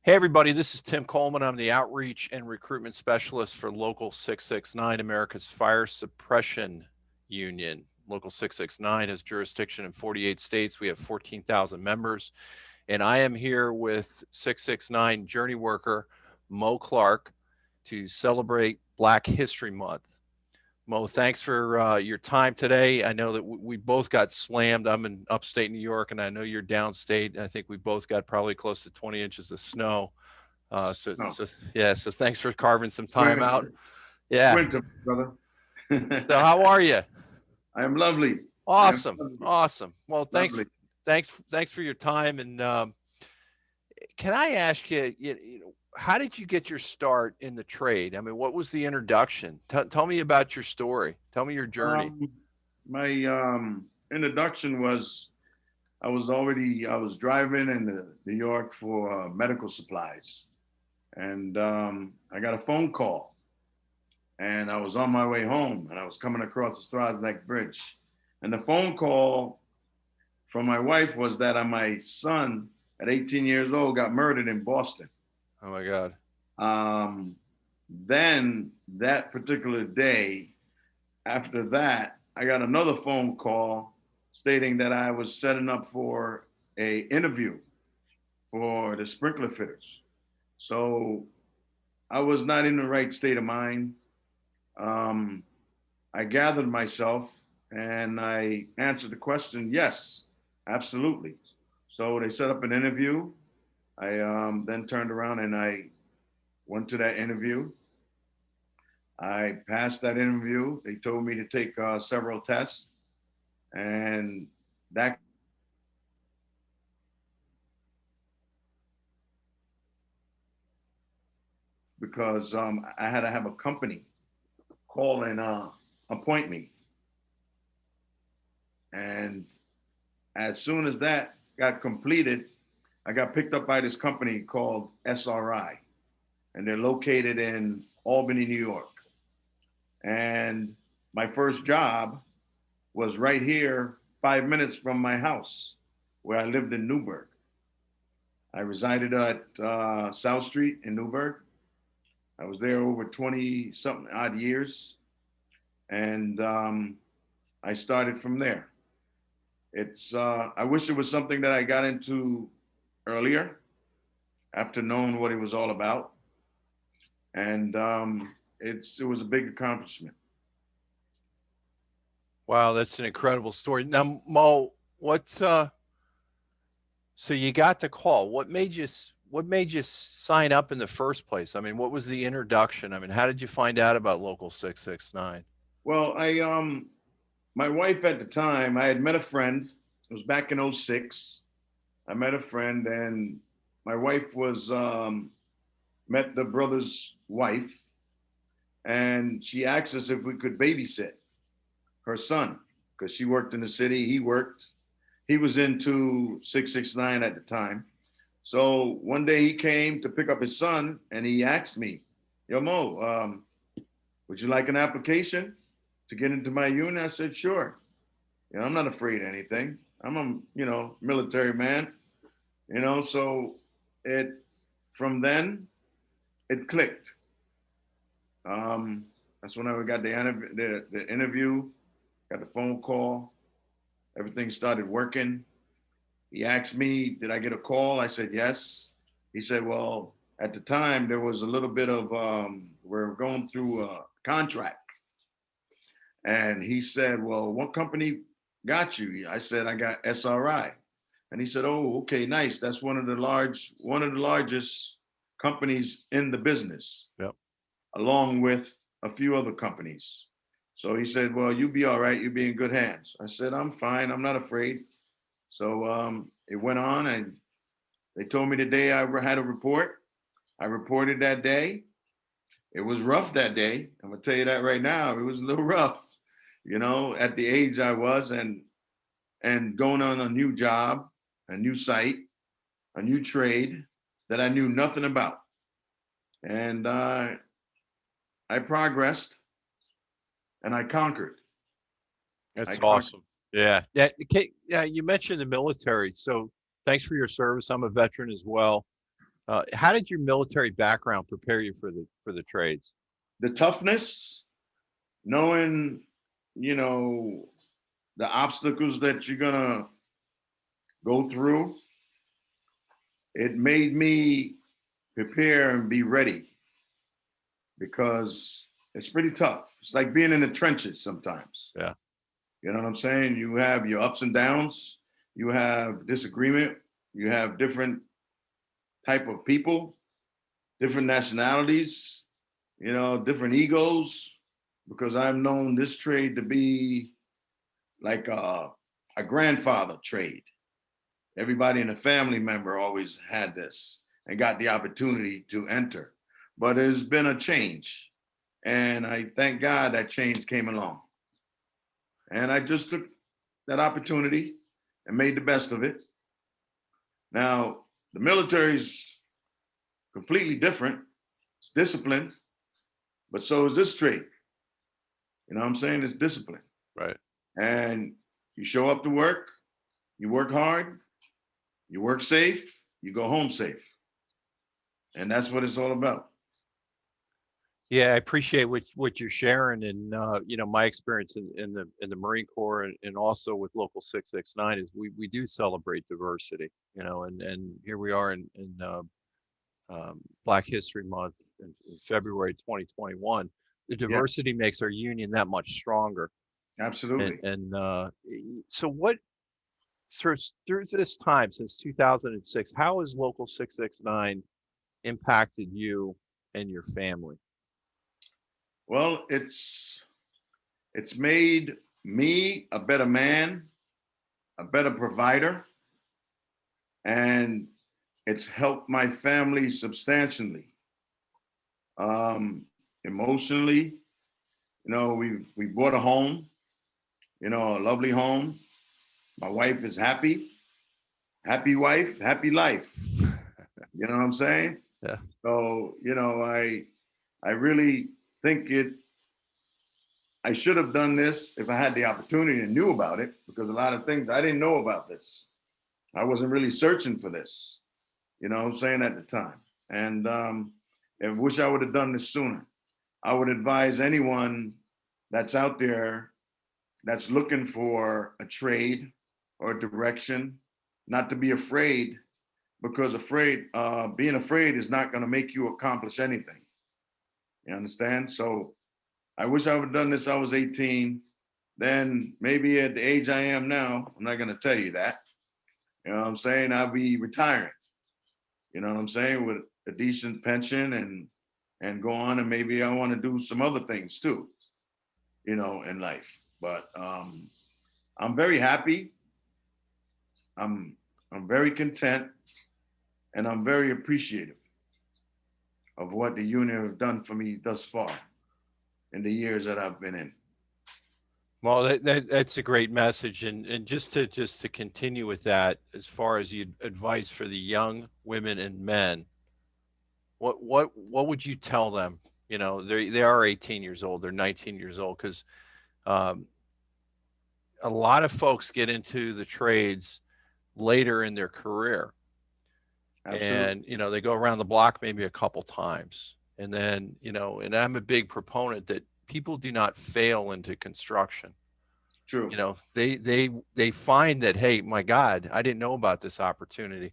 Hey, everybody, this is Tim Coleman. I'm the Outreach and Recruitment Specialist for Local 669, America's Fire Suppression Union. Local 669 has jurisdiction in 48 states. We have 14,000 members. And I am here with 669 Journeyworker Mo Clarke to celebrate Black History Month. Mo, thanks for your time today. I know that we both got slammed. I'm in upstate New York, and I know you're downstate. I think we both got probably close to 20 inches of snow. No, Yeah, so thanks for carving some time out. winter, Yeah. winter, brother. So how are you? I am lovely. I am Awesome. lovely. Awesome. Well, Lovely. thanks for your time. And can I ask you, how did you get your start in the trade? I mean, what was the introduction? Tell me about your story. Tell me your journey. Um, my introduction was I was driving in New York for medical supplies, and I got a phone call, and I was on my way home, and I was coming across the Stars Neck Bridge, and the phone call from my wife was that my son at 18 years old got murdered in Boston. Oh my God. Um, then that particular day, after that, I got another phone call stating that I was setting up for a interview for the sprinkler fitters. So I was not in the right state of mind. Um, I gathered myself and I answered the question, yes, absolutely. So they set up an interview. I then turned around and I went to that interview. I passed that interview. They told me to take several tests, and that because I had to have a company call and appoint me. And as soon as that got completed, I got picked up by this company called SRI, and they're located in Albany, New York. And my first job was right here, 5 minutes from my house, where I lived in Newburgh. I resided at South Street in Newburgh. I was there over 20 something odd years. And I started from there. I wish it was something that I got into earlier after knowing what it was all about. And it was a big accomplishment. Wow, that's an incredible story. Now, Mo, so you got the call. What made you sign up in the first place? I mean, what was the introduction? I mean, how did you find out about Local 669? Well, my wife at the time, I had met a friend. It was back in '06. I met a friend, and my wife was met the brother's wife, and she asked us if we could babysit her son because she worked in the city. He worked. He was into 669 at the time. So one day he came to pick up his son, and he asked me, "Yo, Mo, would you like an application to get into my unit?" I said, "Sure. I'm not afraid of anything. I'm a military man. So it from then it clicked. That's when I got the interview, got the phone call, everything started working. He asked me, "Did I get a call?" I said yes. He said, "Well, at the time there was a little bit of we're going through a contract." And he said, "Well, what company got you?" I said, "I got SRI." And he said, "Oh, okay, nice. That's one of the largest companies in the business, Yep. along with a few other companies." So he said, "Well, you'll be all right. You'll be in good hands." I said, "I'm fine. I'm not afraid." So it went on, and they told me the day I had a report. I reported that day. It was rough that day. I'm gonna tell you that right now. It was a little rough, at the age I was, and going on a new job, a new site, a new trade that I knew nothing about. And I progressed and I conquered. I That's conquered. awesome. Yeah. Yeah. Okay. Yeah. You mentioned the military. So thanks for your service. I'm a veteran as well. How did your military background prepare you for the trades? The toughness, knowing, you know, the obstacles that you're gonna go through, it made me prepare and be ready because it's pretty tough. It's like being in the trenches sometimes. Yeah. You know what I'm saying? You have your ups and downs, you have disagreement, you have different type of people, different nationalities, you know, different egos, because I've known this trade to be like a grandfather trade. Everybody in the family member always had this and got the opportunity to enter. But there's been a change. And I thank God that change came along. And I just took that opportunity and made the best of it. Now, the military's completely different. It's disciplined, but so is this trade. You know what I'm saying? It's discipline. Right. And you show up to work, you work hard, you work safe, you go home safe. And that's what it's all about. Yeah, I appreciate what you're sharing, and my experience in the Marine Corps, and also with Local 669 is we do celebrate diversity, and here we are in Black History Month in February 2021. The Yes, diversity makes our union that much stronger, and absolutely. and so what through through this time since 2006, how has Local 669 impacted you and your family? Well, it's made me a better man, a better provider, and it's helped my family substantially. Emotionally, we bought a home, a lovely home. My wife is happy, happy wife, happy life. You know what I'm saying? Yeah. So, I really think I should have done this if I had the opportunity and knew about it, because a lot of things I didn't know about this. I wasn't really searching for this, you know what I'm saying, at the time. And I wish I would have done this sooner. I would advise anyone that's out there that's looking for a trade or a direction not to be afraid, because being afraid is not going to make you accomplish anything. You understand? So I wish I would have done this. I was 18. Then maybe at the age I am now, I'm not going to tell you that. You know what I'm saying? I'll be retiring. You know what I'm saying? With a decent pension and go on, and maybe I want to do some other things too, in life. But I'm very happy. I'm I'm very content, and I'm very appreciative of what the union have done for me thus far in the years that I've been in. Well, that's a great message, and just to continue with that, as far as you advice for the young women and men, what would you tell them? They are 18 years old, they're 19 years old, because um, a lot of folks get into the trades later in their career, Absolutely. and they go around the block maybe a couple times, and then and I'm a big proponent that people do not fail into construction. True. They find that, hey, my God, I didn't know about this opportunity.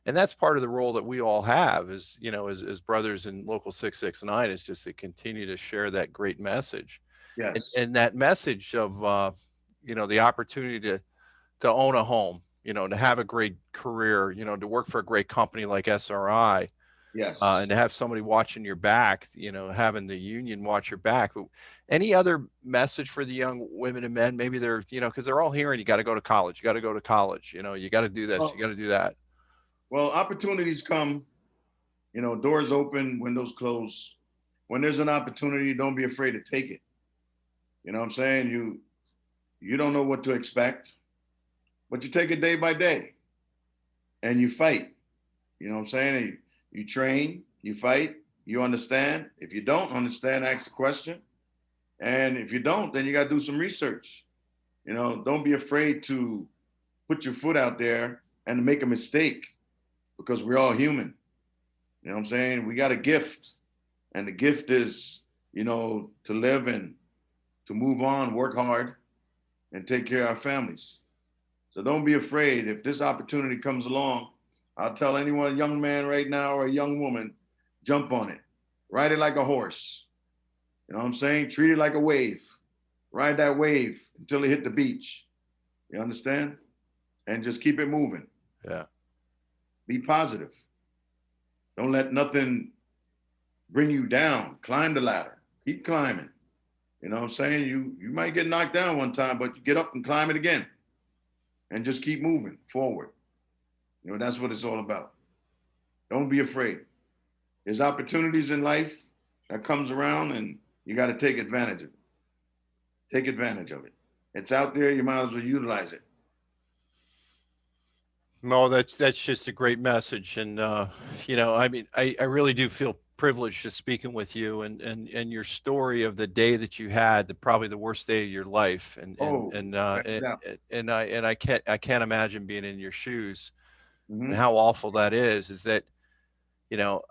And that's part of the role that we all have, is as brothers in Local 669, is just to continue to share that great message, and, Yes. and that message of the opportunity to own a home, to have a great career, to work for a great company like SRI, Yes. and to have somebody watching your back, having the union watch your back. But any other message for the young women and men? Maybe they're, because they're all hearing, you got to go to college, you got to go to college, you got to do this, you got Well, to do that. well, opportunities come, doors open, windows close. When there's an opportunity, don't be afraid to take it. You know what I'm saying? You don't know what to expect, but you take it day by day and you fight. You know what I'm saying? You train, you fight, you understand. If you don't understand, ask the question. And if you don't, then you got to do some research. Don't be afraid to put your foot out there and make a mistake, because we're all human. You know what I'm saying? We got a gift, and the gift is, to live and to move on, work hard, and take care of our families. So don't be afraid. If this opportunity comes along, I'll tell anyone, a young man right now or a young woman, jump on it. Ride it like a horse. You know what I'm saying? Treat it like a wave. Ride that wave until it hit the beach. You understand? And just keep it moving. Yeah. Be positive. Don't let nothing bring you down. Climb the ladder. Keep climbing. You know what I'm saying? You might get knocked down one time, but you get up and climb it again. And just keep moving forward. That's what it's all about. Don't be afraid. There's opportunities in life that comes around, and you got to take advantage of it. Take advantage of it. It's out there. You might as well utilize it. Mo, that's just a great message, and I mean, I really do feel privileged just speaking with you, and your story of the day that you had, probably the worst day of your life, Oh, yeah. and I can't imagine being in your shoes and Mm-hmm. how awful that is. Is that you know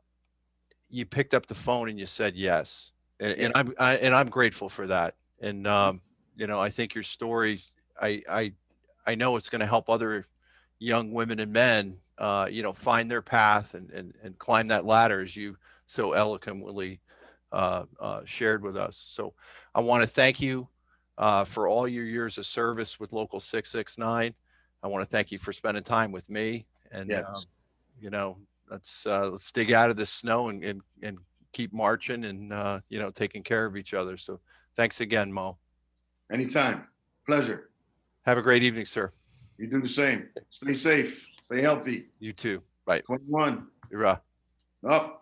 you picked up the phone and you said yes, Yeah. and I'm grateful for that, and I think your story, I I I know it's going to help other young women and men, find their path and climb that ladder as you so eloquently shared with us. So I want to thank you for all your years of service with Local 669. I want to thank you for spending time with me. And, Yes. you know, let's dig out of this snow and keep marching and, taking care of each other. So thanks again, Mo. Anytime. Pleasure. Have a great evening, sir. You do the same. Stay safe. Stay healthy. You too. Bye. 21. Hoorah. Up.